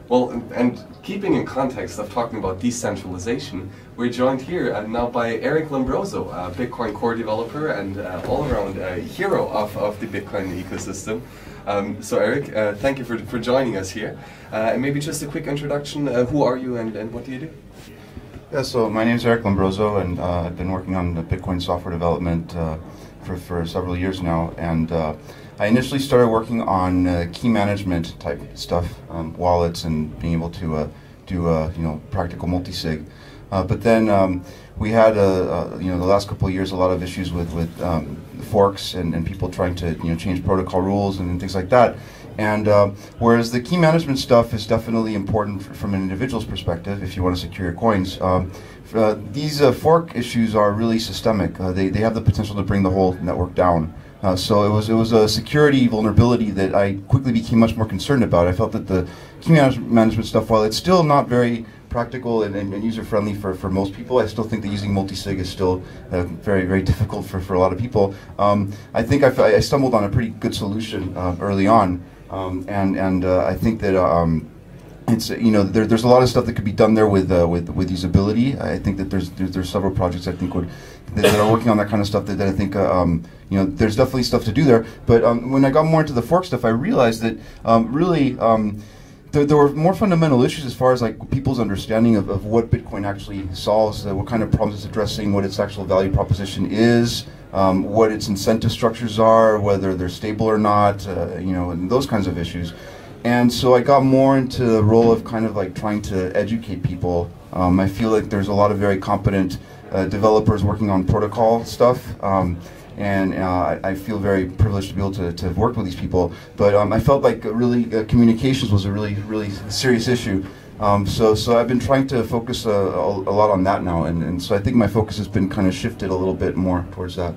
Well, and keeping in context of talking about decentralization, we're joined here now by Eric Lombrozo, a Bitcoin core developer and all-around hero of the Bitcoin ecosystem. So Eric, thank you for joining us here. And maybe just a quick introduction, who are you and what do you do? Yeah, so my name is Eric Lombrozo, and I've been working on the Bitcoin software development for several years now. And I initially started working on key management type stuff, wallets, and being able to do practical multi-sig. But then we had the last couple of years a lot of issues with forks and people trying to change protocol rules and things like that. And whereas the key management stuff is definitely important from an individual's perspective, if you want to secure your coins, these fork issues are really systemic. They have the potential to bring the whole network down. So it was a security vulnerability that I quickly became much more concerned about. I felt that the key management stuff, while it's still not very practical and user-friendly for most people, I still think that using multi-sig is still very, very difficult for a lot of people. I think I stumbled on a pretty good solution early on, and I think that it's there's a lot of stuff that could be done there with usability. I think that there's several projects I think that are working on that kind of stuff that I think there's definitely stuff to do there. But when I got more into the fork stuff, I realized that really there were more fundamental issues as far as like people's understanding of what Bitcoin actually solves, what kind of problems it's addressing, what its actual value proposition is, what its incentive structures are, whether they're stable or not, and those kinds of issues. And so I got more into the role of kind of like trying to educate people. I feel like there's a lot of very competent developers working on protocol stuff, and I feel very privileged to be able to have worked with these people. But I felt like really communications was a really serious issue. So I've been trying to focus a lot on that now, and so I think my focus has been kind of shifted a little bit more towards that.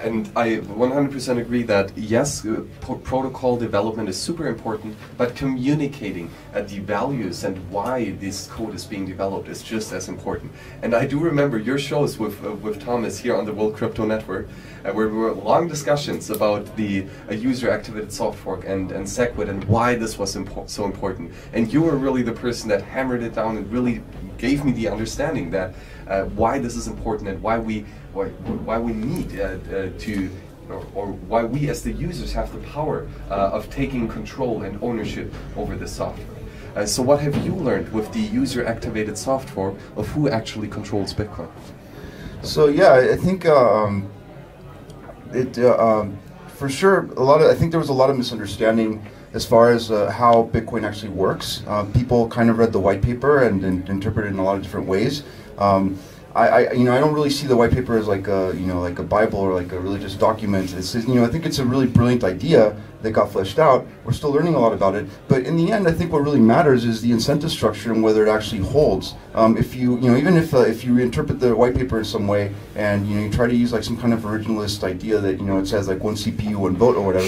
And I 100% agree that yes, protocol development is super important, but communicating the values and why this code is being developed is just as important. And I do remember your shows with Thomas here on the World Crypto Network, where there were long discussions about the user-activated soft fork and SegWit and why this was so important. And you were really the person that hammered it down and really gave me the understanding that why this is important and why we need or why we as the users have the power of taking control and ownership over the software. So what have you learned with the user-activated soft fork of who actually controls Bitcoin? So yeah, I think for sure I think there was a lot of misunderstanding as far as how Bitcoin actually works. People kind of read the white paper and interpreted it in a lot of different ways. I don't really see the white paper as like a Bible or like a religious document. It's I think it's a really brilliant idea that got fleshed out. We're still learning a lot about it, but in the end, I think what really matters is the incentive structure and whether it actually holds. If even if you interpret the white paper in some way and you try to use like some kind of originalist idea that it says like one CPU, one vote or whatever,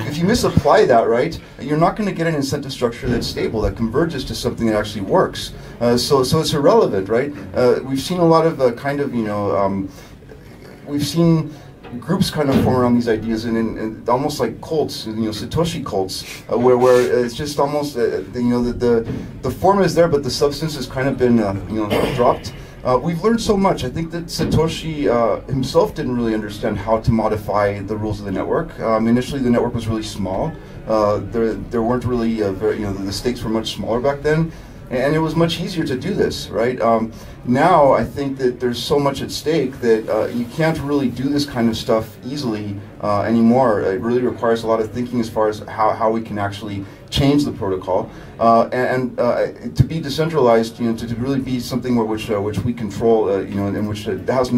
if you misapply that, right, you're not going to get an incentive structure that's stable, that converges to something that actually works. So it's irrelevant, right? We've seen a lot of we've seen groups kind of form around these ideas and almost like cults, Satoshi cults, where it's just almost the form is there, but the substance has kind of been dropped. We've learned so much. I think that Satoshi himself didn't really understand how to modify the rules of the network. Initially, the network was really small. There weren't really the stakes were much smaller back then. And it was much easier to do this, right? Now I think that there's so much at stake that you can't really do this kind of stuff easily anymore. It really requires a lot of thinking as far as how we can actually change the protocol and to be decentralized. To really be something which we control, and which has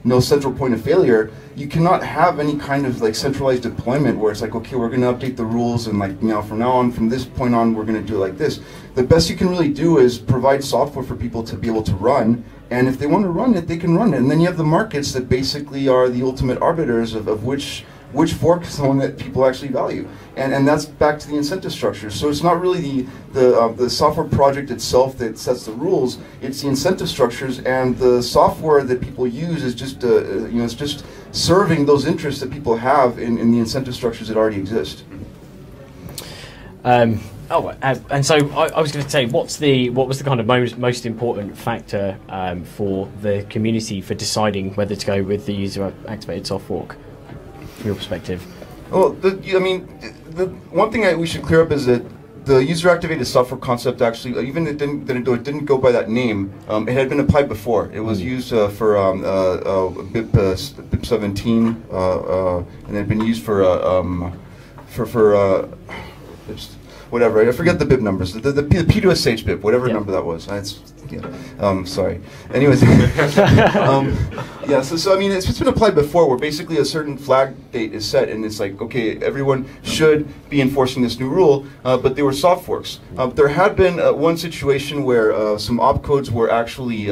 no central point of failure. You cannot have any kind of like centralized deployment where it's like, okay, we're going to update the rules and like from now on, from this point on, we're going to do it like this. The best you can really do is provide software for people to be able to run, and if they want to run it, they can run it. And then you have the markets that basically are the ultimate arbiters of which fork is the one that people actually value, and that's back to the incentive structure. So it's not really the software project itself that sets the rules; it's the incentive structures, and the software that people use is just it's just serving those interests that people have in the incentive structures that already exist. And so I was going to say, what was the kind of most important factor for the community for deciding whether to go with the user-activated soft fork, from your perspective? Well, the one thing we should clear up is that the user-activated software concept actually, even it didn't go by that name. It had been applied before. It was used for BIP 17, and it had been used for whatever. I forget the BIP numbers. The P2SH BIP, whatever number that was. Sorry. Anyways, yeah. So I mean, it's been applied before, where basically a certain flag date is set, and it's like, okay, everyone should be enforcing this new rule, but they were soft forks. There had been one situation where some opcodes were actually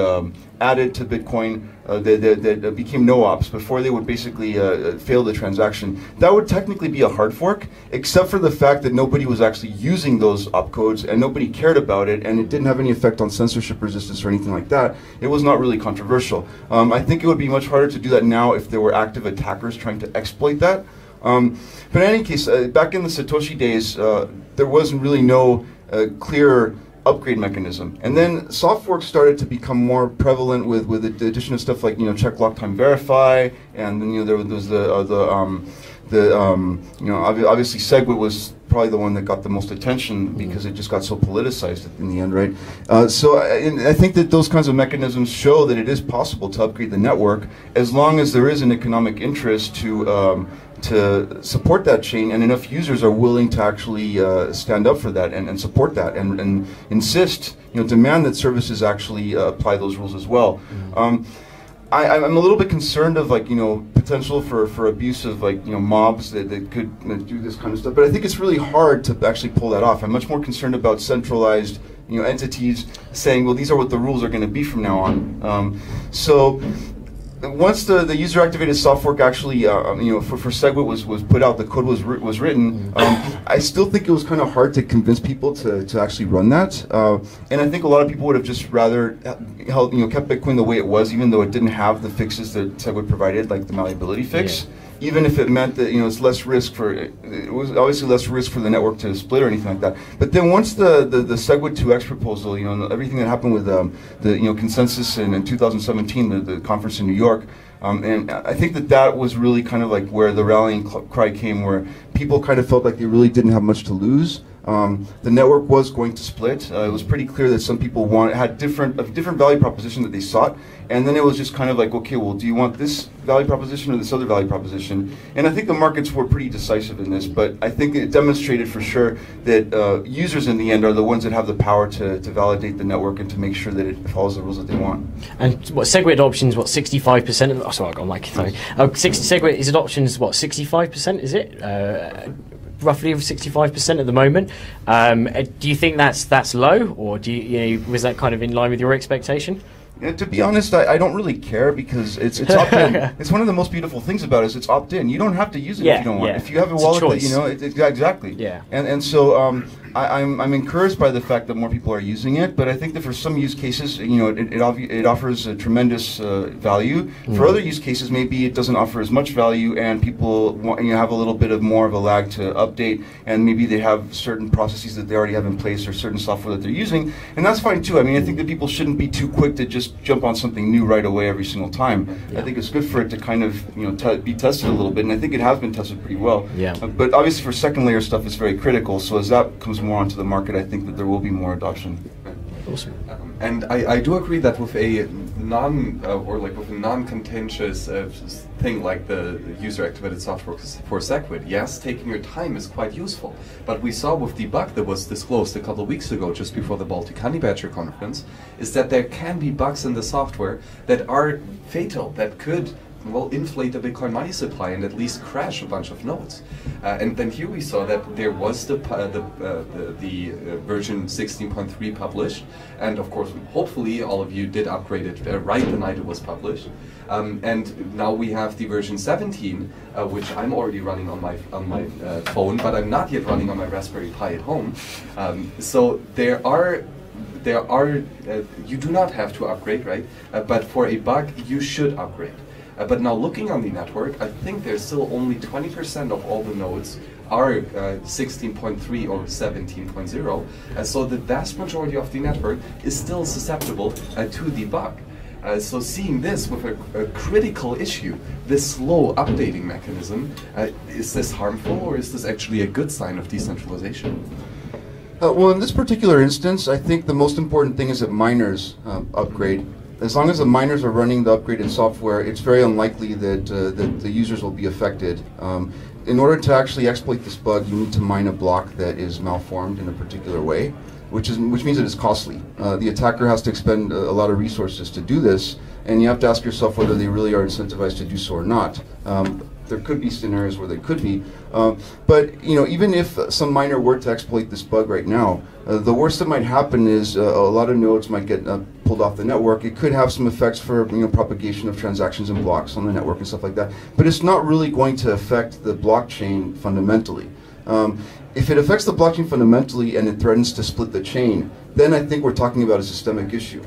added to Bitcoin that became no ops before they would basically fail the transaction. That would technically be a hard fork, except for the fact that nobody was actually using those opcodes and nobody cared about it, and it didn't have any effect on censorship resistance or anything like that. It was not really controversial. I think it would be much harder to do that now if there were active attackers trying to exploit that. But in any case, back in the Satoshi days, there wasn't really no clear upgrade mechanism, and then soft forks started to become more prevalent with the addition of stuff like check lock time verify, and then there was obviously SegWit was probably the one that got the most attention because it just got so politicized in the end, right? So I think that those kinds of mechanisms show that it is possible to upgrade the network as long as there is an economic interest to support that chain, and enough users are willing to actually stand up for that and support that and insist, demand that services actually apply those rules as well. I'm a little bit concerned of potential for abuse of mobs that could do this kind of stuff, but I think it's really hard to actually pull that off. I'm much more concerned about centralized entities saying, well, these are what the rules are going to be from now on. So once the user-activated soft fork actually, for SegWit was put out, the code was written. I still think it was kind of hard to convince people to actually run that, and I think a lot of people would have just rather kept Bitcoin the way it was, even though it didn't have the fixes that SegWit provided, like the malleability fix. Yeah. Even if it meant that it's less risk it was obviously less risk for the network to split or anything like that. But then once the SegWit 2x proposal, everything that happened with the consensus in 2017, the conference in New York, and I think that was really kind of like where the rallying cry came, where people kind of felt like they really didn't have much to lose. The network was going to split. It was pretty clear that some people had a different value proposition that they sought, and then it was just kind of like, okay, well, do you want this value proposition or this other value proposition? And I think the markets were pretty decisive in this, but I think it demonstrated for sure that users in the end are the ones that have the power to validate the network and to make sure that it follows the rules that they want. And SegWit adoption is 65% of? Oh, sorry, I'm like sorry. SegWit is adoption is 65%? Is it? Roughly 65% at the moment. Do you think that's low, or was that kind of in line with your expectation? Yeah, to be honest, I don't really care, because it's opt-in. It's one of the most beautiful things about it is it's opt-in. You don't have to use it if you don't want. If you have a wallet that exactly. Yeah. And so I'm encouraged by the fact that more people are using it, but I think that for some use cases, it offers a tremendous value. For other use cases, maybe it doesn't offer as much value, and people have a little bit of more of a lag to update, and maybe they have certain processes that they already have in place or certain software that they're using, and that's fine too. I mean, I think that people shouldn't be too quick to just jump on something new right away every single time. I think it's good for it to kind of be tested a little bit, and I think it has been tested pretty well. But obviously for second layer stuff, it's very critical. So as that comes more onto the market, I think that there will be more adoption. Awesome. And I do agree that with a non-contentious thing like the user-activated software for SegWit, yes, taking your time is quite useful. But we saw with the bug that was disclosed a couple of weeks ago, just before the Baltic Honey Badger conference, is that there can be bugs in the software that are fatal, that could inflate the Bitcoin money supply and at least crash a bunch of nodes. And then here we saw that there was the version 16.3 published, and of course, hopefully all of you did upgrade it right the night it was published. And now we have the version 17, which I'm already running on my phone, but I'm not yet running on my Raspberry Pi at home. So there are you do not have to upgrade, right? But for a bug, you should upgrade. But now looking on the network, I think there's still only 20% of all the nodes are 16.3 or 17.0, so the vast majority of the network is still susceptible to debug. So seeing this with a critical issue, this slow updating mechanism, is this harmful or is this actually a good sign of decentralization? Well, in this particular instance, I think the most important thing is that miners upgrade. As long as the miners are running the upgraded software, it's very unlikely that, that the users will be affected. In order to actually exploit this bug, you need to mine a block that is malformed in a particular way, which means that it's costly. The attacker has to expend a lot of resources to do this, and you have to ask yourself whether they really are incentivized to do so or not. There could be scenarios where they could be, but even if some miner were to exploit this bug right now, the worst that might happen is a lot of nodes might get pulled off the network. It could have some effects for propagation of transactions and blocks on the network and stuff like that, but it's not really going to affect the blockchain fundamentally. If it affects the blockchain fundamentally and it threatens to split the chain, then I think we're talking about a systemic issue.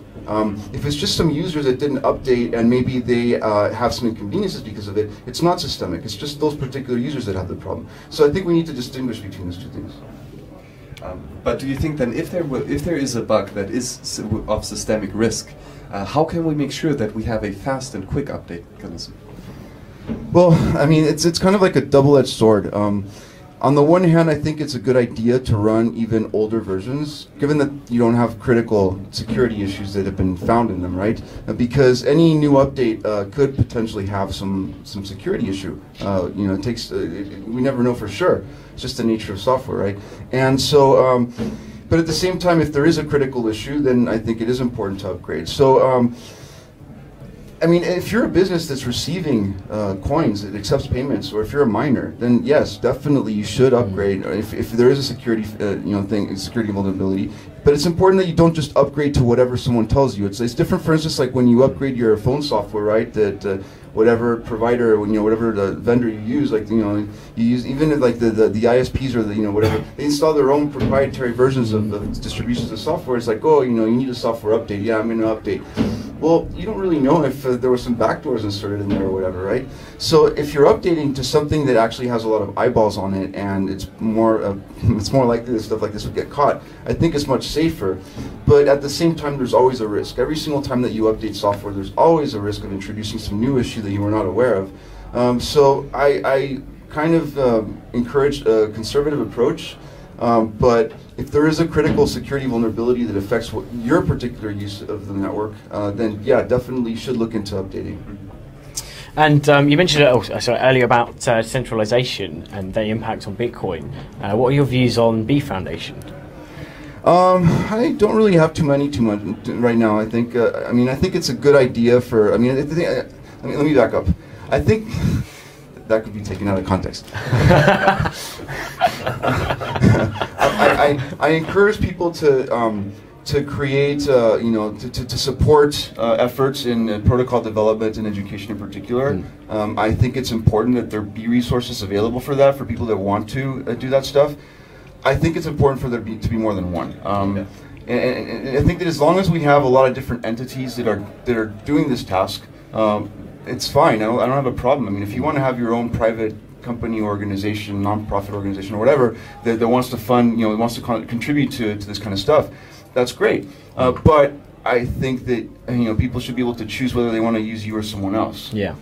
If it's just some users that didn't update and maybe they have some inconveniences because of it, it's not systemic. It's just those particular users that have the problem. So I think we need to distinguish between those two things. But do you think then, if there is a bug that is of systemic risk, how can we make sure that we have a fast and quick update mechanism? Well, I mean, it's kind of like a double-edged sword. On the one hand, I think it's a good idea to run even older versions, given that you don't have critical security issues that have been found in them, right? Because any new update could potentially have some security issue. It takes, we never know for sure. It's just the nature of software, right? And so, but at the same time, if there is a critical issue, then I think it is important to upgrade. So, I mean, if you're a business that's receiving coins, that accepts payments, or if you're a miner, then yes, definitely you should upgrade. If there is a security, security vulnerability, but it's important that you don't just upgrade to whatever someone tells you. It's different, for instance, like when you upgrade your phone software, right? That whatever provider, whatever the vendor you use, like you use, even if like the ISPs or the whatever, they install their own proprietary versions of distributions of software. It's like, oh, you need a software update. Yeah, I'm going to update. Well, you don't really know if there were some backdoors inserted in there or whatever, right? So if you're updating to something that actually has a lot of eyeballs on it and it's more likely that stuff like this would get caught, I think it's much safer. But at the same time, there's always a risk. Every single time that you update software, there's always a risk of introducing some new issue that you were not aware of. So I kind of encourage a conservative approach. But if there is a critical security vulnerability that affects your particular use of the network, then yeah, definitely you should look into updating. And you mentioned earlier about centralization and the impact on Bitcoin. What are your views on B Foundation? I don't really have too much right now. I think I think it's a good idea for. Let me back up. I think that could be taken out of context. I encourage people to create, to support efforts in protocol development and education in particular. I think it's important that there be resources available for that, for people that want to do that stuff. I think it's important for there to be more than one. And I think that as long as we have a lot of different entities that are doing this task, it's fine. I don't have a problem. I mean, if you want to have your own private company, organization, nonprofit organization, or whatever that wants to fund, wants to contribute to this kind of stuff, that's great. But I think that people should be able to choose whether they want to use you or someone else. Yeah.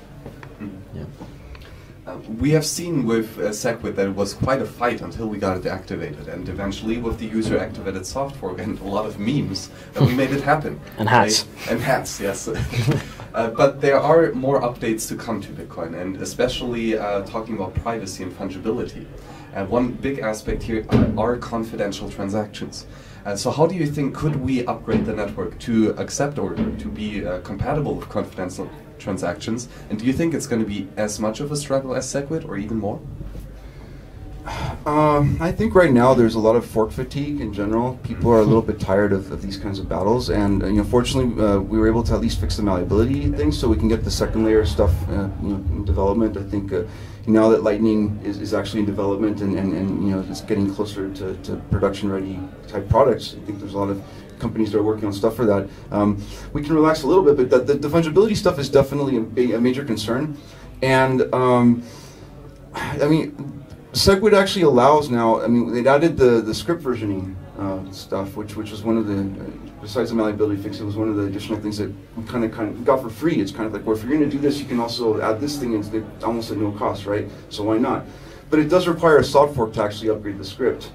We have seen with Segwit that it was quite a fight until we got it activated, and eventually with the user-activated soft fork and a lot of memes, we made it happen. And hats. Right? And hats, yes. But there are more updates to come to Bitcoin, and especially talking about privacy and fungibility. One big aspect here are confidential transactions. So how do you think, could we upgrade the network to accept or to be compatible with confidential transactions? And do you think it's going to be as much of a struggle as Segwit or even more? I think right now there's a lot of fork fatigue in general. People are a little bit tired of these kinds of battles, and fortunately we were able to at least fix the malleability things, so we can get the second layer stuff in development. I think now that Lightning is actually in development and it's getting closer to production ready type products, I think there's a lot of companies that are working on stuff for that. We can relax a little bit, but the fungibility stuff is definitely a major concern. And I mean, SegWit actually allows now, I mean, they added the script versioning stuff, which was one of the, besides the malleability fix, it was one of the additional things that we kind of got for free. It's kind of like, well, if you're going to do this, you can also add this thing into almost at no cost, right? So why not? But it does require a soft fork to actually upgrade the script.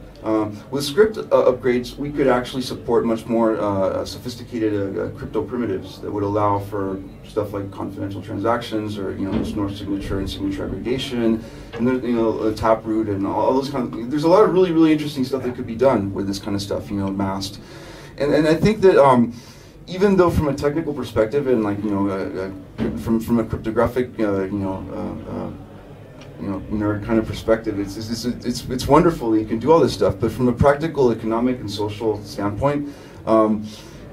With script upgrades, we could actually support much more sophisticated crypto primitives that would allow for stuff like confidential transactions, or Schnorr signature and signature aggregation, and then taproot and all those kind of. There's a lot of really interesting stuff that could be done with this kind of stuff, masked, and I think that even though from a technical perspective and like from a cryptographic nerd kind of perspective, it's wonderful that you can do all this stuff, but from a practical, economic, and social standpoint,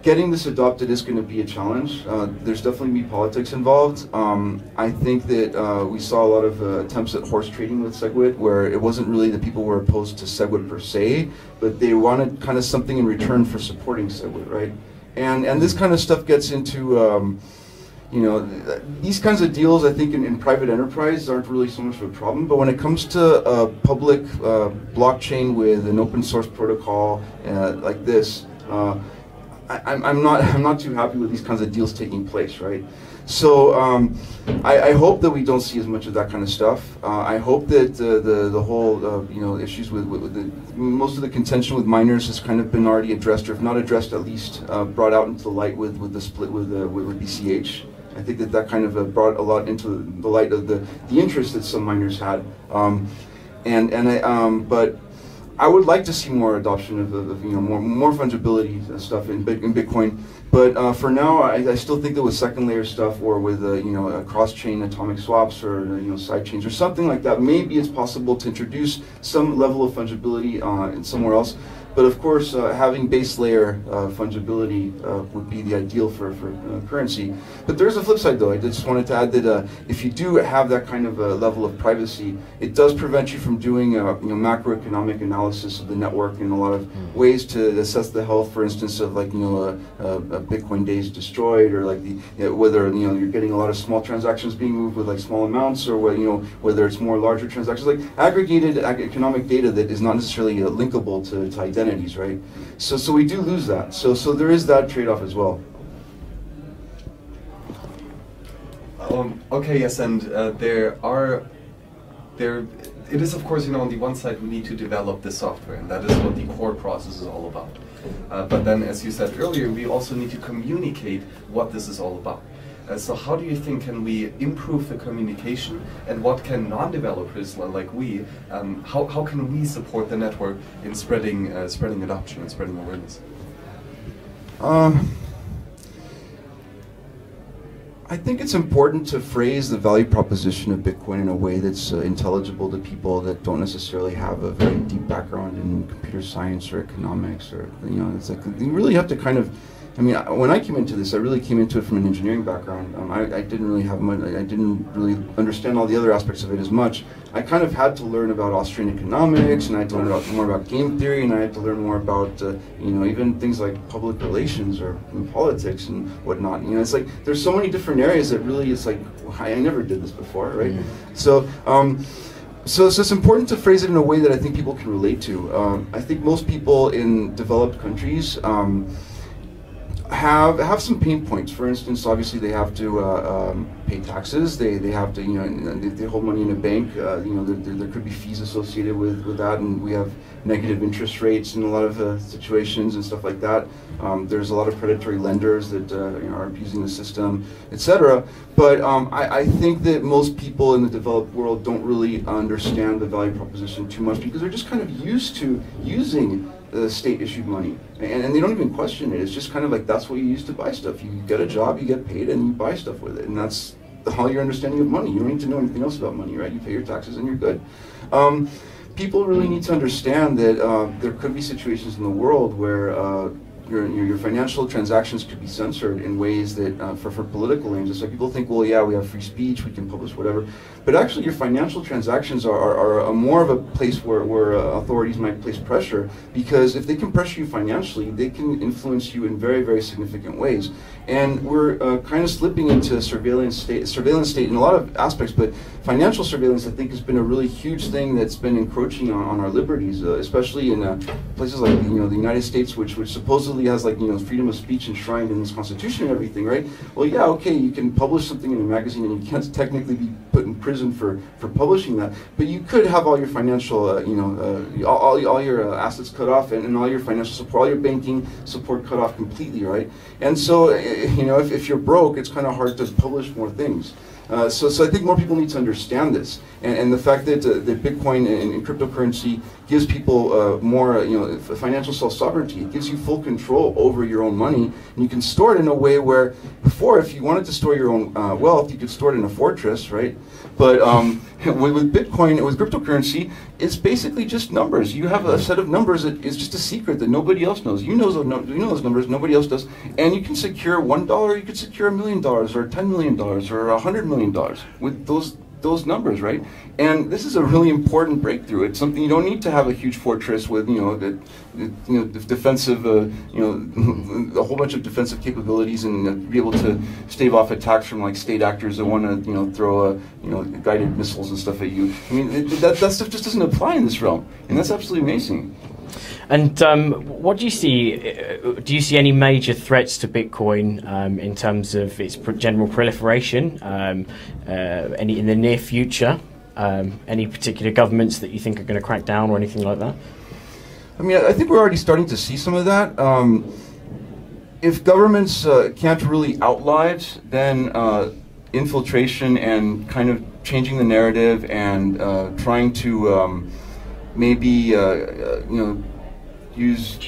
getting this adopted is going to be a challenge. There's definitely politics involved. I think that we saw a lot of attempts at horse trading with SegWit, where it wasn't really that people were opposed to SegWit per se, but they wanted kind of something in return for supporting SegWit, right? And this kind of stuff gets into these kinds of deals, I think, in private enterprise aren't really so much of a problem. But when it comes to a public blockchain with an open source protocol like this, I'm not too happy with these kinds of deals taking place, right? So I hope that we don't see as much of that kind of stuff. I hope that the whole issues with most of the contention with miners has kind of been already addressed, or if not addressed, at least brought out into the light with the split with BCH. I think that kind of brought a lot into the light of the interest that some miners had, but I would like to see more adoption of more fungibility stuff in Bitcoin. But for now, I still think that with second layer stuff, or with cross-chain atomic swaps, or side chains or something like that, maybe it's possible to introduce some level of fungibility somewhere else. But of course, having base layer fungibility would be the ideal for currency. But there's a flip side, though. I just wanted to add that if you do have that kind of level of privacy, it does prevent you from doing macroeconomic analysis of the network in a lot of ways to assess the health, for instance, of like a Bitcoin days destroyed, or like whether you're getting a lot of small transactions being moved with like small amounts, or whether it's more larger transactions, like aggregated economic data that is not necessarily linkable to identities, right? So we do lose that. So there is that trade-off as well. Okay, yes, and it is, of course, on the one side we need to develop the software, and that is what the core process is all about. But then, as you said earlier, we also need to communicate what this is all about. So how do you think can we improve the communication, and what can non-developers like we, how can we support the network in spreading adoption and spreading awareness? I think it's important to phrase the value proposition of Bitcoin in a way that's intelligible to people that don't necessarily have a very deep background in computer science or economics, or it's like you really have to kind of. I mean, when I came into this, I really came into it from an engineering background. I didn't really have much. I didn't really understand all the other aspects of it as much. I kind of had to learn about Austrian economics, and I had to learn more about game theory, and I had to learn more about even things like public relations or politics and whatnot. It's like there's so many different areas that really it's like I never did this before, right? Mm-hmm. So it's important to phrase it in a way that I think people can relate to. I think most people in developed countries have some pain points. For instance, obviously they have to pay taxes. They have to if they hold money in a bank, there could be fees associated with that, and we have negative interest rates in a lot of situations and stuff like that. There's a lot of predatory lenders that are abusing the system, etc. But I think that most people in the developed world don't really understand the value proposition too much, because they're just kind of used to using state-issued money, and they don't even question it. It's just kind of like that's what you use to buy stuff. You get a job, you get paid, and you buy stuff with it, and that's all your understanding of money. You don't need to know anything else about money, right? You pay your taxes and you're good. People really need to understand that there could be situations in the world where your financial transactions could be censored in ways that for political aims. So people think, well, yeah, we have free speech, we can publish whatever, but actually your financial transactions are more of a place where authorities might place pressure, because if they can pressure you financially, they can influence you in very, very significant ways. And we're kind of slipping into surveillance state in a lot of aspects, but financial surveillance, I think, has been a really huge thing that's been encroaching on our liberties, especially in places like the United States, which supposedly has freedom of speech enshrined in this Constitution and everything, right? Well, yeah, okay, you can publish something in a magazine, and you can't technically be put in prison for publishing that, but you could have all your financial, all your assets cut off, and all your financial support, all your banking support cut off completely, right? And so, if you're broke, it's kind of hard to publish more things. So I think more people need to understand this, and the fact that Bitcoin and cryptocurrency gives people more, financial self-sovereignty. It gives you full control over your own money, and you can store it in a way where before, if you wanted to store your own wealth, you could store it in a fortress, right? But with Bitcoin, with cryptocurrency, it's basically just numbers. You have a set of numbers that is just a secret that nobody else knows. You know those numbers, nobody else does, and you can secure $1, you could secure $1 million, or $10 million, or $100 million with those numbers, right? And this is a really important breakthrough. It's something you don't need to have a huge fortress with, defensive, a whole bunch of defensive capabilities, and be able to stave off attacks from state actors that want to, throw guided missiles and stuff at you. I mean, that stuff just doesn't apply in this realm, and that's absolutely amazing. And what do you see? Do you see any major threats to Bitcoin in terms of its general proliferation? Any in the near future? Any particular governments that you think are going to crack down or anything like that? I mean, I think we're already starting to see some of that. If governments can't really outlive, then infiltration and kind of changing the narrative and trying to maybe use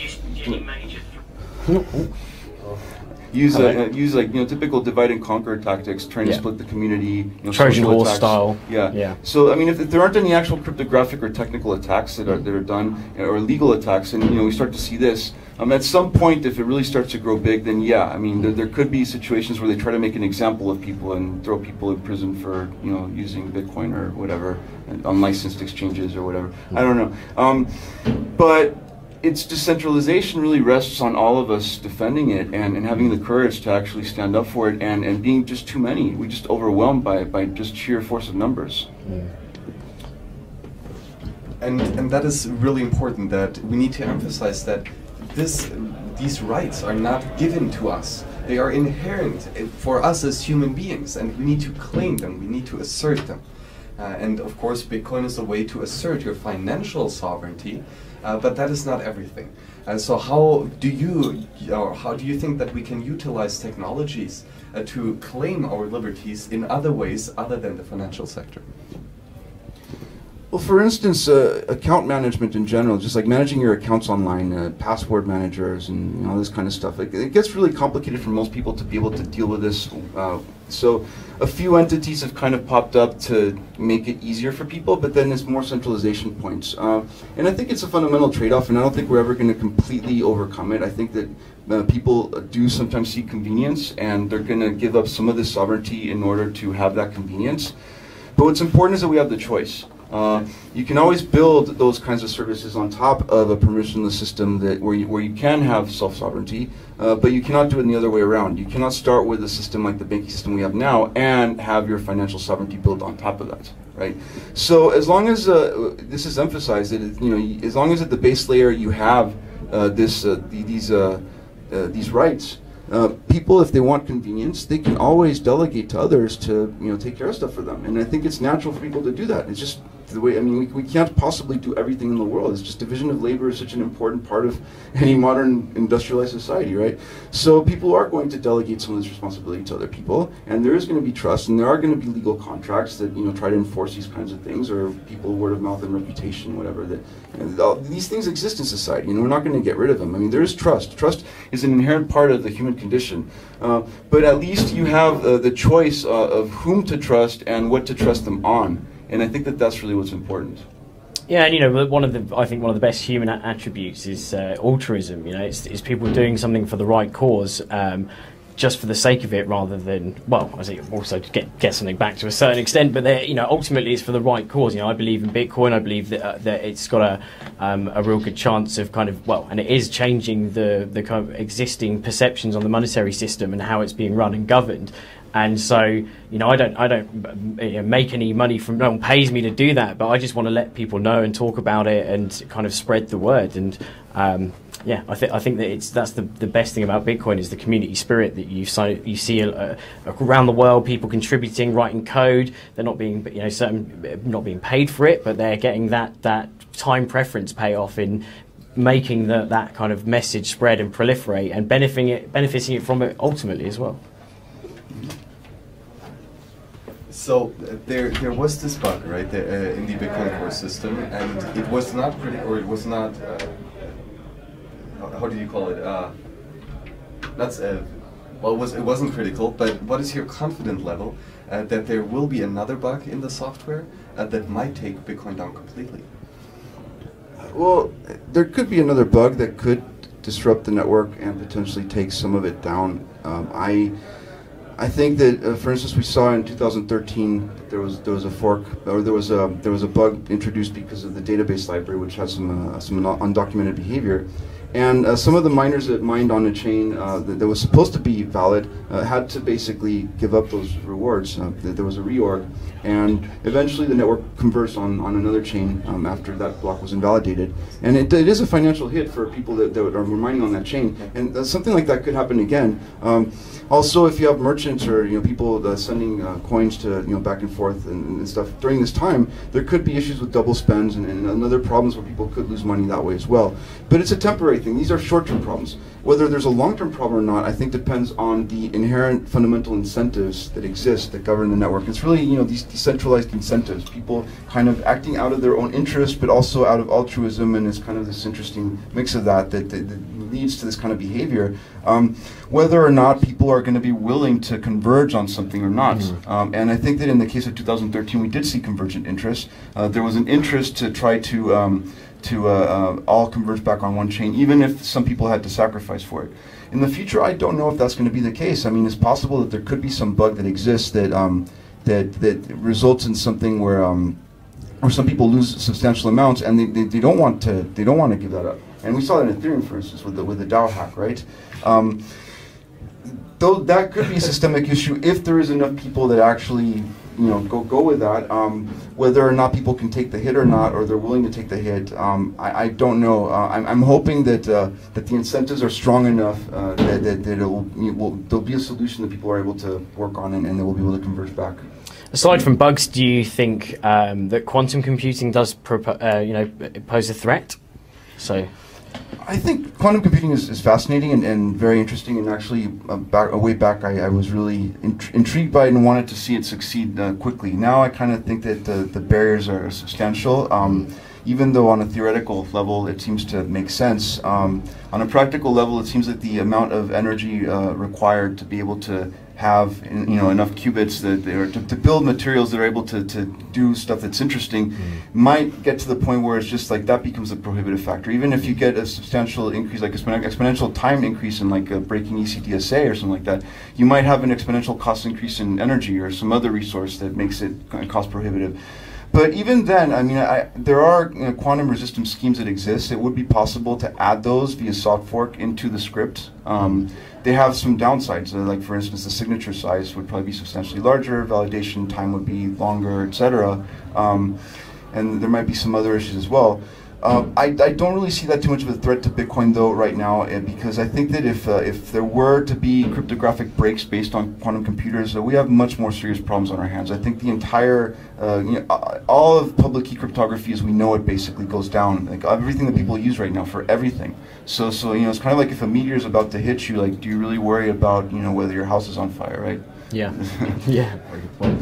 typical divide and conquer tactics, trying to split the community, Trojan horse style. Yeah. So I mean, if there aren't any actual cryptographic or technical attacks that are done, or legal attacks, and we start to see this, at some point, if it really starts to grow big, then yeah, I mean, there could be situations where they try to make an example of people and throw people in prison for using Bitcoin or whatever, unlicensed exchanges or whatever. I don't know, but its decentralization really rests on all of us defending it and having the courage to actually stand up for it, and being just too many. We're just overwhelmed by just sheer force of numbers. And that is really important, that we need to emphasize that these rights are not given to us. They are inherent for us as human beings, and we need to claim them, we need to assert them. And of course, Bitcoin is a way to assert your financial sovereignty, but that is not everything. And so how do you think that we can utilize technologies to claim our liberties in other ways other than the financial sector? Well, for instance, account management in general, just like managing your accounts online, password managers and all this kind of stuff, it gets really complicated for most people to be able to deal with this. So a few entities have kind of popped up to make it easier for people, but then there's more centralization points. And I think it's a fundamental trade-off, and I don't think we're ever going to completely overcome it. I think that people do sometimes seek convenience, and they're going to give up some of this sovereignty in order to have that convenience. But what's important is that we have the choice. You can always build those kinds of services on top of a permissionless system where you can have self-sovereignty, but you cannot do it in the other way around. You cannot start with a system like the banking system we have now and have your financial sovereignty built on top of that, right? So as long as this is emphasized, that as long as at the base layer you have these rights. People, if they want convenience, they can always delegate to others to take care of stuff for them, and I think it's natural for people to do that. It's just the way. I mean, we can't possibly do everything in the world. It's just division of labor is such an important part of any modern industrialized society, right? So people are going to delegate some of this responsibility to other people, and there is going to be trust, and there are going to be legal contracts that try to enforce these kinds of things, or people word of mouth and reputation, whatever. These things exist in society, and we're not going to get rid of them. I mean, there is trust. Trust is an inherent part of the human condition, but at least you have the choice of whom to trust and what to trust them on, and I think that that's really what's important. Yeah, and I think one of the best human attributes is altruism. It's people doing something for the right cause, just for the sake of it, rather than, well, I think also to get something back to a certain extent. But ultimately, it's for the right cause. I believe in Bitcoin. I believe that it's got a real good chance of and it is changing the kind of existing perceptions on the monetary system and how it's being run and governed. And so, I don't make any money from, no one pays me to do that, but I just want to let people know and talk about it and kind of spread the word. And I think that that's the best thing about Bitcoin is the community spirit that you see around the world, people contributing, writing code. They're not being not being paid for it, but they're getting that time preference payoff in making that kind of message spread and proliferate and benefiting it from it ultimately as well. So there was this bug, right, in the Bitcoin core system, and it was not critical, or it was not. How do you call it? It wasn't critical. But what is your confidence level that there will be another bug in the software that might take Bitcoin down completely? Well, there could be another bug that could disrupt the network and potentially take some of it down. I think that, for instance, we saw in 2013 that there was a fork, or there was a bug introduced because of the database library, which has some undocumented behavior, and some of the miners that mined on a chain that was supposed to be valid had to basically give up those rewards. There was a reorg, and eventually the network converged on another chain after that block was invalidated, and it is a financial hit for people that are mining on that chain, and something like that could happen again. Also, if you have merchants or people sending coins to back and forth and stuff during this time, there could be issues with double spends and other problems where people could lose money that way as well. But it's a temporary thing. These are short-term problems. Whether there's a long-term problem or not, I think depends on the inherent fundamental incentives that exist that govern the network. It's really these decentralized incentives, people kind of acting out of their own interest, but also out of altruism, and it's kind of this interesting mix of that leads to this kind of behavior. Whether or not people are going to be willing to converge on something or not. Mm-hmm. And I think that in the case of 2013, we did see convergent interest. There was an interest to try to all converge back on one chain, even if some people had to sacrifice for it. In the future, I don't know if that's going to be the case. I mean, it's possible that there could be some bug that exists that that results in something where some people lose substantial amounts, and they don't want to give that up. And we saw that in Ethereum, for instance, with the DAO hack, right? Though that could be a systemic issue if there is enough people that actually go with that. Whether or not people can take the hit or not, or they're willing to take the hit, I don't know. I'm hoping that the incentives are strong enough that there'll be a solution that people are able to work on, and they will be able to converge back. Aside from bugs, do you think that quantum computing does pose a threat? So, I think quantum computing is fascinating and very interesting, and actually way back I was really intrigued by it and wanted to see it succeed quickly. Now I kind of think that the barriers are substantial, even though on a theoretical level it seems to make sense. On a practical level, it seems that the amount of energy required to be able to have enough qubits to build materials that are able to do stuff that's interesting might get to the point where it's just like that becomes a prohibitive factor. Even if you get a substantial increase, like exponential time increase in like breaking ECDSA or something like that, you might have an exponential cost increase in energy or some other resource that makes it cost prohibitive. But even then, I mean, there are quantum resistant schemes that exist. It would be possible to add those via soft fork into the script. They have some downsides, like for instance, the signature size would probably be substantially larger, validation time would be longer, etc. And there might be some other issues as well. I don't really see that too much of a threat to Bitcoin though right now, because I think that if there were to be cryptographic breaks based on quantum computers, we have much more serious problems on our hands. I think the entire, all of public key cryptography as we know it basically goes down. Like everything that people use right now for everything. So it's kind of like if a meteor is about to hit you, like do you really worry about whether your house is on fire, right? Yeah. Yeah. Very good point.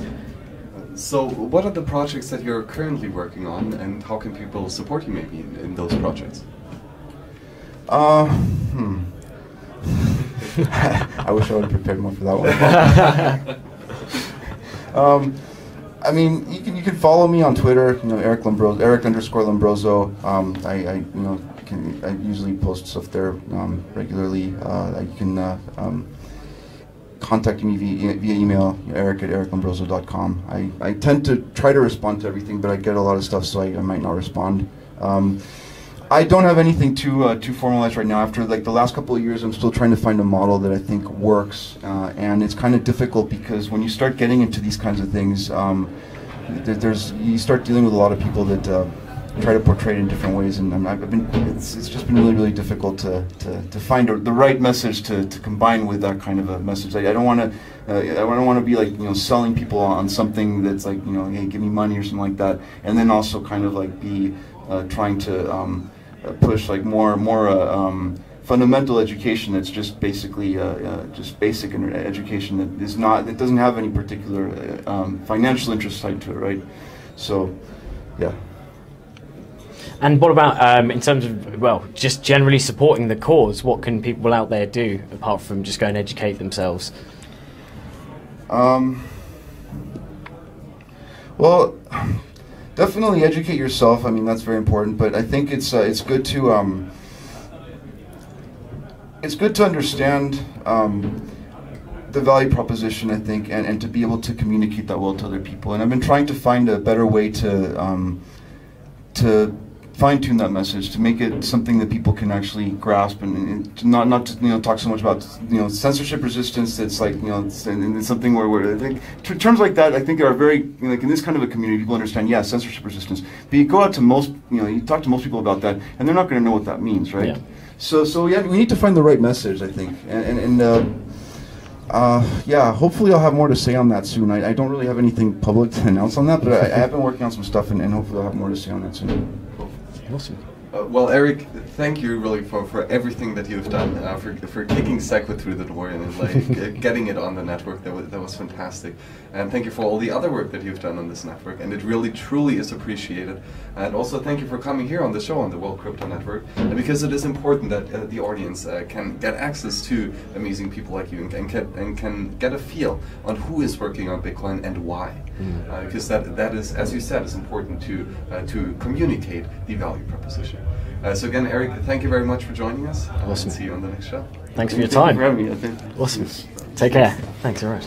So what are the projects that you're currently working on, and how can people support you maybe in those projects? I wish I would have prepared more for that one. I mean, you can you can follow me on Twitter. Eric Lombrozo, Eric_Lombrozo. I usually post stuff there regularly. You can contact me via email, eric@ericlombrozo.com. I tend to try to respond to everything, but I get a lot of stuff, so I might not respond. I don't have anything too formalized right now. After like the last couple of years, I'm still trying to find a model that I think works, and it's kind of difficult because when you start getting into these kinds of things, you start dealing with a lot of people that try to portray it in different ways, and it's just been really difficult to find the right message to combine with that kind of a message. I don't want to be like selling people on something that's like hey, give me money or something like that, and then also kind of like be trying to push like more fundamental education that's just basically just basic education that doesn't have any particular financial interest side to it, right? So, yeah. And what about in terms of, well, just generally supporting the cause? What can people out there do apart from just go and educate themselves? Well, definitely educate yourself. I mean, that's very important. But I think it's good to understand the value proposition, I think, and to be able to communicate that well to other people. And I've been trying to find a better way to fine-tune that message, to make it something that people can actually grasp, and to not to talk so much about censorship resistance. It's like it's something where I think terms like that I think are very like in this kind of a community people understand. Yeah, censorship resistance. But you go out to most you talk to most people about that, and they're not going to know what that means, right? Yeah. So yeah, we need to find the right message, I think, yeah, hopefully I'll have more to say on that soon. I don't really have anything public to announce on that, but I have been working on some stuff, and hopefully I'll have more to say on that soon. Awesome. Well, Eric, thank you really for everything that you've done, for kicking Segwit through the door and like getting it on the network. That was fantastic, and thank you for all the other work that you've done on this network, and it really truly is appreciated. And also thank you for coming here on the show on the World Crypto Network, because it is important that the audience can get access to amazing people like you and can get a feel on who is working on Bitcoin and why, because that is, as you said, is important to communicate the value proposition. So again, Eric, thank you very much for joining us. Awesome. See you on the next show. Thanks for your time. Thank you for having me. Awesome. Take care. Thanks very much.